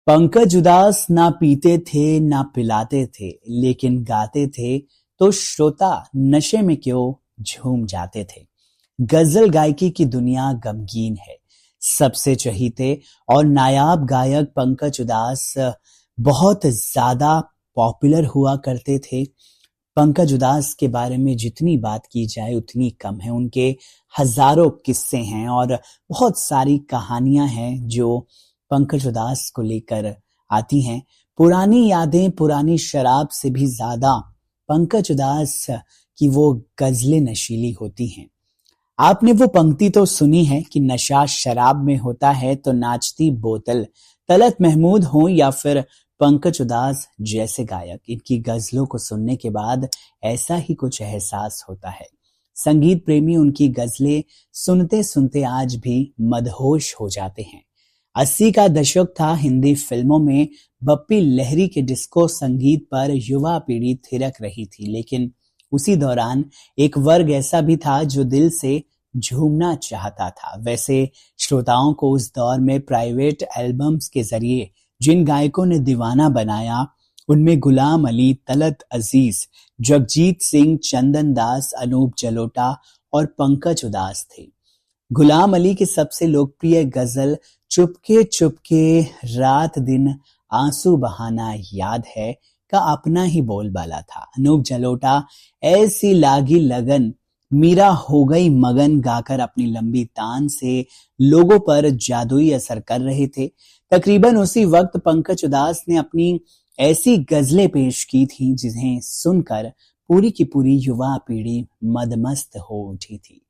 पंकज उदास ना पीते थे ना पिलाते थे, लेकिन गाते थे तो श्रोता नशे में क्यों झूम जाते थे। गजल गायकी की दुनिया गमगीन है। सबसे चहीते और नायाब गायक पंकज उदास बहुत ज्यादा पॉपुलर हुआ करते थे। पंकज उदास के बारे में जितनी बात की जाए उतनी कम है। उनके हजारों किस्से हैं और बहुत सारी कहानियां हैं जो पंकज उदास को लेकर आती हैं। पुरानी यादें, पुरानी शराब से भी ज्यादा पंकज उदास की वो गजलें नशीली होती हैं। आपने वो पंक्ति तो सुनी है कि नशा शराब में होता है तो नाचती बोतल। तलत महमूद हो या फिर पंकज उदास जैसे गायक, इनकी गजलों को सुनने के बाद ऐसा ही कुछ एहसास होता है। संगीत प्रेमी उनकी गजलें सुनते सुनते आज भी मदहोश हो जाते हैं। 80 का दशक था। हिंदी फिल्मों में बप्पी लहरी के डिस्को संगीत पर युवा पीढ़ी थिरक रही थी, लेकिन उसी दौरान एक वर्ग ऐसा भी था जो दिल से झूमना चाहता था। वैसे श्रोताओं को उस दौर में प्राइवेट एल्बम्स के जरिए जिन गायकों ने दीवाना बनाया, उनमें गुलाम अली, तलत अजीज, जगजीत सिंह, चंदन दास, अनूप जलोटा और पंकज उदास थे। गुलाम अली की सबसे लोकप्रिय गजल चुपके चुपके रात दिन आंसू बहाना याद है का अपना ही बोलबाला था। अनूप जलोटा ऐसी लागी लगन, मीरा हो गई मगन गाकर अपनी लंबी तान से लोगों पर जादुई असर कर रहे थे। तकरीबन उसी वक्त पंकज उदास ने अपनी ऐसी गजलें पेश की थी जिन्हें सुनकर पूरी की पूरी युवा पीढ़ी मदमस्त हो उठी थी।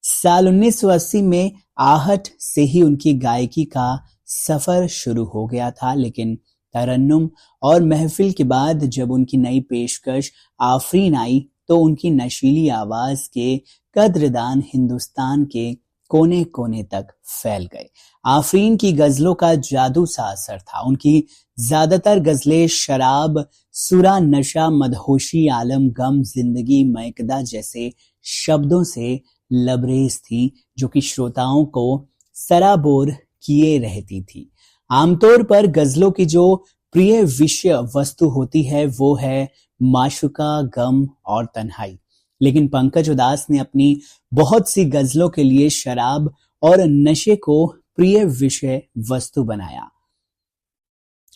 साल 1980 में आहट से ही उनकी गायकी का सफर शुरू हो गया था, लेकिन तरन्नुम और महफिल के बाद जब उनकी नई पेशकश आफरीन आई तो उनकी नशीली आवाज के कद्रदान हिंदुस्तान के कोने कोने तक फैल गए। आफरीन की गजलों का जादू सा असर था। उनकी ज्यादातर गजलें शराब, सुरा, नशा, मदहोशी, आलम, गम, जिंदगी, मयकदा जैसे शब्दों से लबरेज थी, जो कि श्रोताओं को सराबोर किए रहती थी। आमतौर पर गजलों की जो प्रिय विषय वस्तु होती है वो है माशुका, गम और तन्हाई, लेकिन पंकज उदास ने अपनी बहुत सी गजलों के लिए शराब और नशे को प्रिय विषय वस्तु बनाया।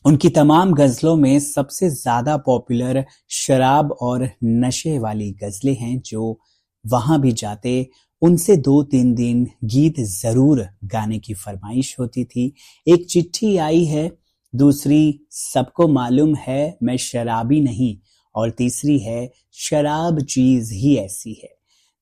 उनकी तमाम गजलों में सबसे ज्यादा पॉपुलर शराब और नशे वाली गजलें हैं, जो वहां भी जाते उनसे 2-3 दिन गीत जरूर गाने की फरमाइश होती थी। एक चिट्ठी आई है, दूसरी सबको मालूम है मैं शराबी नहीं, और तीसरी है शराब चीज ही ऐसी है।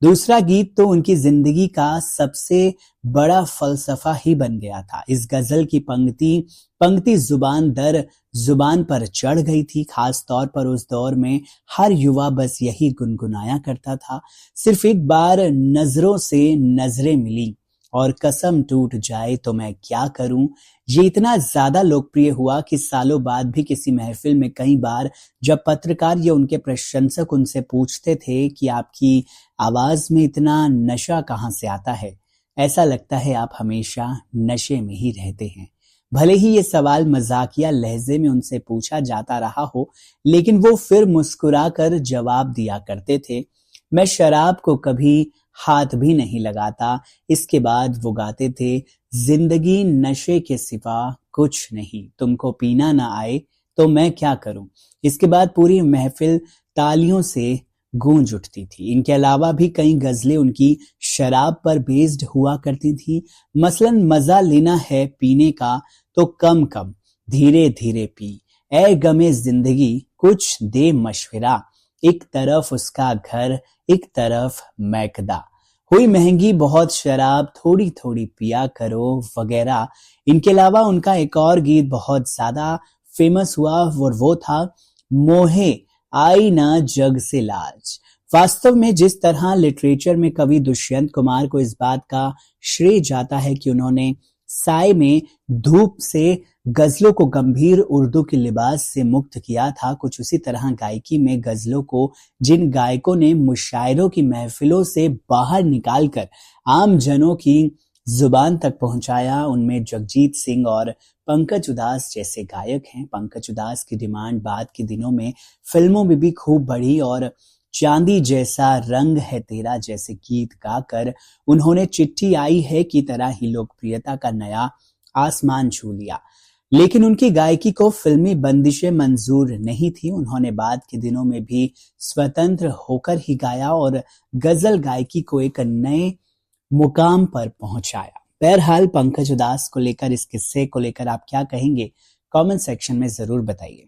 दूसरा गीत तो उनकी जिंदगी का सबसे बड़ा फलसफा ही बन गया था। इस गजल की पंक्ति जुबान दर जुबान पर चढ़ गई थी। खास तौर पर उस दौर में हर युवा बस यही गुनगुनाया करता था, सिर्फ एक बार नजरों से नजरें मिली और कसम टूट जाए तो मैं क्या करूं। ये इतना ज्यादा लोकप्रिय हुआ कि सालों बाद भी किसी महफिल में कई बार जब पत्रकार या उनके प्रशंसक उनसे पूछते थे कि आपकी आवाज में इतना नशा कहां से आता है, ऐसा लगता है आप हमेशा नशे में ही रहते हैं। भले ही ये सवाल मजाकिया लहजे में उनसे पूछा जाता रहा हो, लेकिन वो फिर मुस्कुराकर जवाब दिया करते थे, मैं शराब को कभी हाथ भी नहीं लगाता। इसके बाद वो गाते थे, जिंदगी नशे के सिवा कुछ नहीं, तुमको पीना ना आए तो मैं क्या करूं। इसके बाद पूरी महफिल तालियों से गूंज उठती थी। इनके अलावा भी कई गजलें उनकी शराब पर बेस्ड हुआ करती थी। मसलन मजा लेना है पीने का तो कम कम धीरे धीरे पी, ए गमे जिंदगी कुछ दे मशवरा, एक तरफ उसका घर एक तरफ मैकदा, हुई महंगी बहुत शराब थोड़ी थोड़ी पिया करो वगैरह। इनके अलावा उनका एक और गीत बहुत ज्यादा फेमस हुआ और वो था मोहे आई ना जग से लाज। वास्तव में जिस तरह लिटरेचर में कवि दुष्यंत कुमार को इस बात का श्रेय जाता है कि उन्होंने साय में धूप से गजलों को गंभीर उर्दू के लिबास से मुक्त किया था, कुछ उसी तरह गायकी में गजलों को जिन गायकों ने मुशायरों की महफिलों से बाहर निकालकर आम जनों की जुबान तक पहुंचाया, उनमें जगजीत सिंह और पंकज उधास जैसे गायक हैं। पंकज उधास की डिमांड बाद के दिनों में फिल्मों में भी खूब बढ़ी और चांदी जैसा रंग है तेरा जैसे गीत गाकर उन्होंने चिट्ठी आई है की तरह ही लोकप्रियता का नया आसमान छू लिया। लेकिन उनकी गायकी को फिल्मी बंदिशें मंजूर नहीं थी। उन्होंने बाद के दिनों में भी स्वतंत्र होकर ही गाया और गजल गायकी को एक नए मुकाम पर पहुंचाया। बहरहाल पंकज उधास को लेकर, इस किस्से को लेकर आप क्या कहेंगे? कमेंट सेक्शन में जरूर बताइए।